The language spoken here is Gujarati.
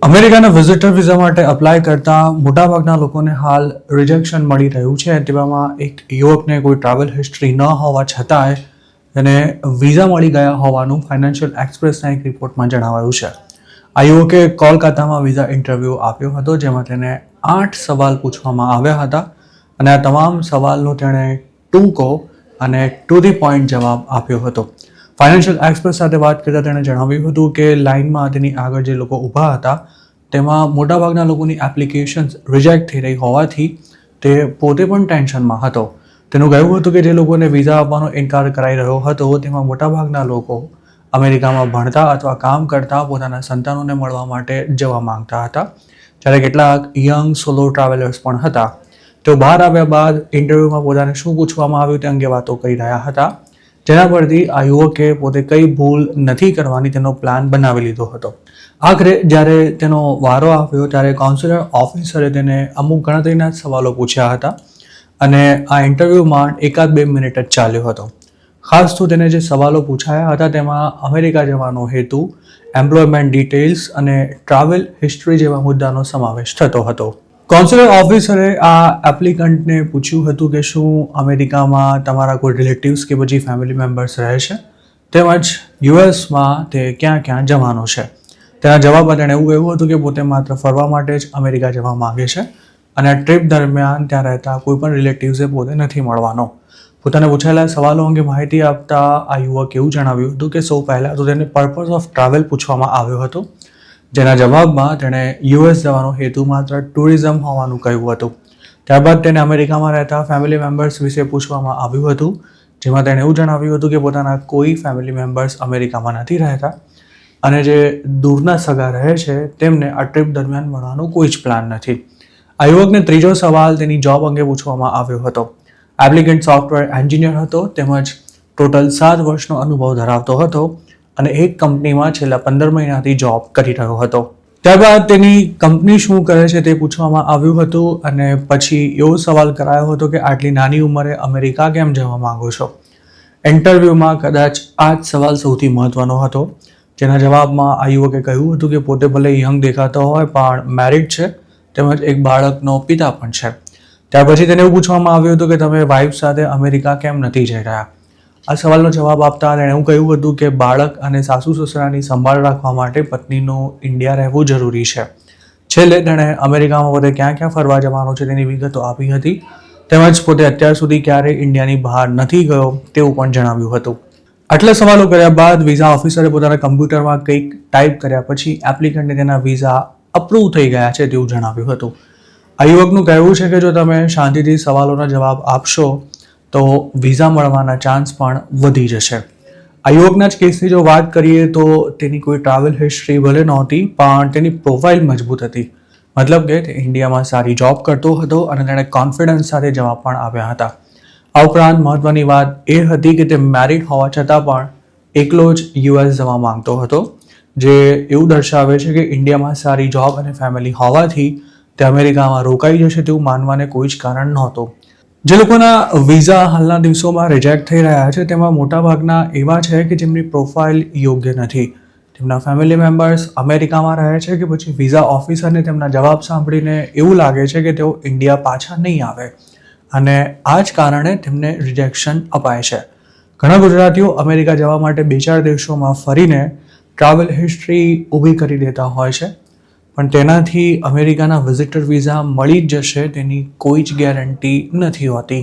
અમેરિકાના વિઝિટર વિઝા માટે અપ્લાય કરતા મોટાભાગના લોકોને હાલ રિજેક્શન મળી રહ્યું છે. તેવામાં એક યુવકને કોઈ ટ્રાવેલ હિસ્ટ્રી ન હોવા છતાંય તેને વિઝા મળી ગયા હોવાનું ફાઇનાન્શિયલ એક્સપ્રેસના એક રિપોર્ટમાં જણાવાયું છે. આ યુવકે કોલકાતામાં વિઝા ઇન્ટરવ્યૂ આપ્યો હતો, જેમાં તેને 8 સવાલ પૂછવામાં આવ્યા હતા અને આ તમામ સવાલનો તેણે ટૂંકો અને ટુ ધી પોઈન્ટ જવાબ આપ્યો હતો. ફાઇનાન્શિયલ એક્સપ્રેસ સાથે વાત કરતાં તેણે જણાવ્યું હતું કે લાઇનમાં તેની આગળ જે લોકો ઊભા હતા તેમાં મોટાભાગના લોકોની એપ્લિકેશન્સ રિજેક્ટ થઈ રહી હોવાથી તે પોતે પણ ટેન્શનમાં હતો. તેનું કહેવું હતું કે જે લોકોને વિઝા આપવાનો ઇનકાર કરાઈ રહ્યો હતો તેમાં મોટાભાગના લોકો અમેરિકામાં ભણતા અથવા કામ કરતા પોતાના સંતાનોને મળવા માટે જવા માંગતા હતા, જ્યારે કેટલાક યંગ સોલો ટ્રાવેલર્સ પણ હતા. તેઓ બહાર આવ્યા બાદ ઇન્ટરવ્યૂમાં પોતાને શું પૂછવામાં આવ્યું તે અંગે વાતો કરી રહ્યા હતા, જેના પરથી આ યુવકે પોતે કઈ ભૂલ નથી કરવાની તેનો પ્લાન બનાવી લીધો હતો. આખરે જ્યારે તેનો વારો આવ્યો ત્યારે કોન્સ્યુલર ઓફિસરે તેને અમુક ગણતરીના સવાલો પૂછ્યા હતા અને આ ઇન્ટરવ્યૂમાં 1-2 મિનિટ જ ચાલ્યો હતો. ખાસ તો તેને જે સવાલો પૂછાયા હતા તેમાં અમેરિકા જવાનો હેતુ, એમ્પ્લોયમેન્ટ ડિટેલ્સ અને ટ્રાવેલ હિસ્ટ્રી જેવા મુદ્દાનો સમાવેશ થતો હતો. કોન્સ્યુલર ઓફિસરે આ એપ્લિકન્ટને પૂછ્યું હતું કે શું અમેરિકામાં તમારા કોઈ રિલેટિવ્સ કે પછી ફેમિલી મેમ્બર્સ રહે છે, તેમજ યુએસમાં તે ક્યાં ક્યાં જવાનો છે. તેના જવાબમાં તેણે એવું કહ્યું હતું કે પોતે માત્ર ફરવા માટે જ અમેરિકા જવા માગે છે અને ટ્રીપ દરમિયાન ત્યાં રહેતા કોઈ પણ રિલેટિવ્સે પોતે નથી મળવાનો. પોતાને પૂછાયેલા સવાલો અંગે માહિતી આપતા આ યુવકે એવું જણાવ્યું હતું કે સૌ પહેલાં તો તેને પર્પઝ ઓફ ટ્રાવેલ પૂછવામાં આવ્યો હતો, જેના જવાબમાં તેણે યુએસ જવાનો હેતુ માત્ર ટુરિઝમ હોવાનું કહ્યું હતું. ત્યારબાદ તેને અમેરિકામાં રહેતા ફેમિલી મેમ્બર્સ વિશે પૂછવામાં આવ્યું હતું, જેમાં તેણે એવું જણાવ્યું હતું કે પોતાના કોઈ ફેમિલી મેમ્બર્સ અમેરિકામાં નથી રહેતા અને જે દૂરના સગા રહે છે તેમને આ ટ્રીપ દરમિયાન મળવાનો કોઈ જ પ્લાન નથી. આ યુવકને ત્રીજો સવાલ તેની જોબ અંગે પૂછવામાં આવ્યો હતો. એપ્લિકન્ટ સોફ્ટવેર એન્જિનિયર હતો, તેમજ ટોટલ 7 વર્ષનો અનુભવ ધરાવતો હતો અને એક કંપનીમાં છેલ્લા 15 મહિનાથી જોબ કરી રહ્યો હતો. ત્યારબાદ તેની કંપની શું કરે છે તે પૂછવામાં આવ્યું હતું અને પછી એવો સવાલ કરાયો હતો કે આટલી નાની ઉંમરે અમેરિકા કેમ જવા માંગો છો. ઇન્ટરવ્યૂમાં કદાચ આ જ સવાલ સૌથી મહત્વનો હતો, જેના જવાબમાં આ યુવકે કહ્યું હતું કે પોતે ભલે યંગ દેખાતો હોય પણ મેરિડ છે, તેમજ એક બાળકનો પિતા પણ છે. ત્યાર પછી તેને એવું પૂછવામાં આવ્યું હતું કે તમે વાઇફ સાથે અમેરિકા કેમ નથી જઈ રહ્યા. આ સવાલનો જવાબ આપતા તેણે એવું કહ્યું હતું કે બાળક અને સાસુ સસરાની સંભાળ રાખવા માટે પત્નીનું ઇન્ડિયા રહેવું જરૂરી છે. છેલ્લે તેણે અમેરિકામાં પોતે ક્યાં ક્યાં ફરવા જવાનો છે તેની વિગતો આપી હતી, તેમજ પોતે અત્યાર સુધી ક્યારેય ઇન્ડિયાની બહાર નથી ગયો તેવું પણ જણાવ્યું હતું. આટલા સવાલો કર્યા બાદ વિઝા ઓફિસરે પોતાના કમ્પ્યુટરમાં કંઈક ટાઈપ કર્યા પછી એપ્લિકન્ટને તેના વિઝા અપ્રૂવ થઈ ગયા છે તેવું જણાવ્યું હતું. આ યુવકનું કહેવું છે કે જો તમે શાંતિથી સવાલોના જવાબ આપશો તો વિઝા મળવાના ચાન્સ પણ વધી જશે. આ યુવકના જ કેસની જો વાત કરીએ તો તેની કોઈ ટ્રાવેલ હિસ્ટ્રી ભલે નહોતી પણ તેની પ્રોફાઇલ મજબૂત હતી. મતલબ કે તે ઇન્ડિયામાં સારી જોબ કરતો હતો અને તેણે કોન્ફિડન્સ સાથે જવાબ પણ આપ્યા હતા. આ ઉપરાંત મહત્વની વાત એ હતી કે તે મેરિડ હોવા છતાં પણ એકલો જ યુએસ જવા માંગતો હતો, જે એવું દર્શાવે છે કે ઇન્ડિયામાં સારી જોબ અને ફેમિલી હોવાથી તે અમેરિકામાં રોકાઈ જશે તેવું માનવાને કોઈ જ કારણ નહોતું. જે લોકોના વિઝા હાલના દિવસોમાં રિજેક્ટ થઈ રહ્યા છે તેમાં મોટાભાગના એવા છે કે જેમની પ્રોફાઇલ યોગ્ય નથી. તેમના ફેમિલી મેમ્બર્સ અમેરિકામાં રહે છે કે પછી વિઝા ઓફિસરને તેમના જવાબ સાંભળીને એવું લાગે છે કે તેઓ ઇન્ડિયા પાછા નહીં આવે અને આ જ કારણે તેમને રિજેક્શન અપાય છે. ઘણા ગુજરાતીઓ અમેરિકા જવા માટે 2-4 દેશોમાં ફરીને ટ્રાવેલ હિસ્ટ્રી ઊભી કરી દેતા હોય છે, પણ તેનાથી અમેરિકાના વિઝિટર વિઝા મળી જ જશે તેની કોઈ જ ગેરંટી નથી હોતી.